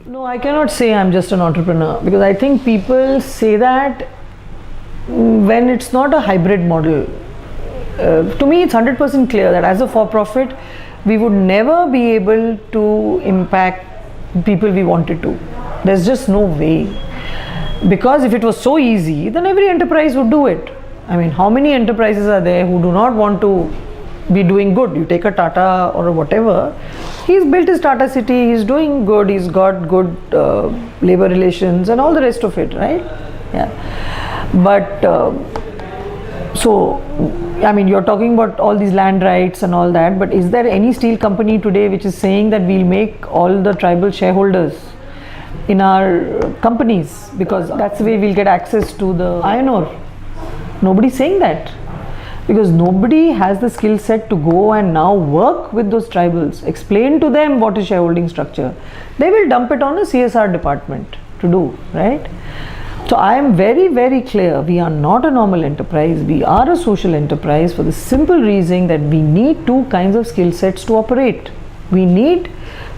No, I cannot say I'm just an entrepreneur, because I think people say that when it's not a hybrid model. To me, it's 100% clear that as a for-profit, we would never be able to impact people we wanted to. There's just no way. Because if it was so easy, then every enterprise would do it. I mean, how many enterprises are there who do not want to be doing good? You take a Tata or whatever, he's built his Tata City, he's doing good, he's got good labor relations and all the rest of it, right? Yeah. But so, I mean, you're talking about all these land rights and all that, but is there any steel company today which is saying that we'll make all the tribal shareholders in our companies, because that's the way we'll get access to the iron ore? Nobody's saying that, because nobody has the skill set to go and now work with those tribals, explain to them what is shareholding structure. They will dump it on a CSR department to do, right? So I am very, very clear, we are not a normal enterprise, we are a social enterprise, for the simple reason that we need two kinds of skill sets to operate. We need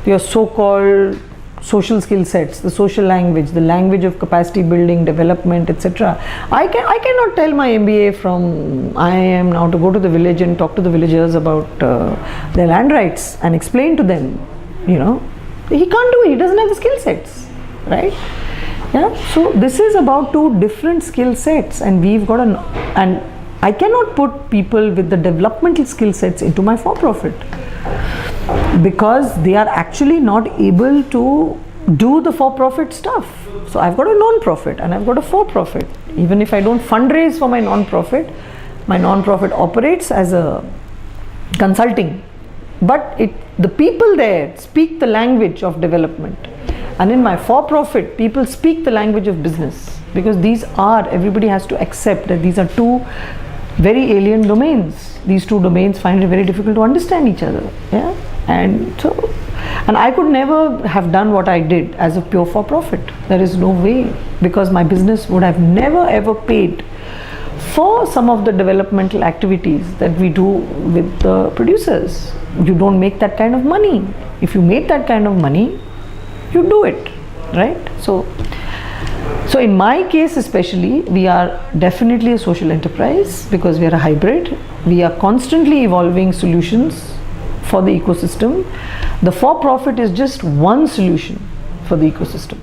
your so-called social skill sets, the social language, the language of capacity building, development, etc. I cannot tell my MBA from IIM now to go to the village and talk to the villagers about their land rights and explain to them, you know. He can't do it, he doesn't have the skill sets, right? Yeah, so this is about two different skill sets, and we've got and I cannot put people with the developmental skill sets into my for-profit, because they are actually not able to do the for-profit stuff. So I've got a non-profit and I've got a for-profit. Even if I don't fundraise for my non-profit operates as a consulting, but the people there speak the language of development. And in my for-profit, people speak the language of business, because everybody has to accept that these are two very alien domains. These two domains find it very difficult to understand each other. Yeah, and I could never have done what I did as a pure for-profit. There is no way, because my business would have never ever paid for some of the developmental activities that we do with the producers. You don't make that kind of money. If you make that kind of money, you do it, right? So in my case especially, we are definitely a social enterprise, because we are a hybrid. We are constantly evolving solutions for the ecosystem. The for-profit is just one solution for the ecosystem.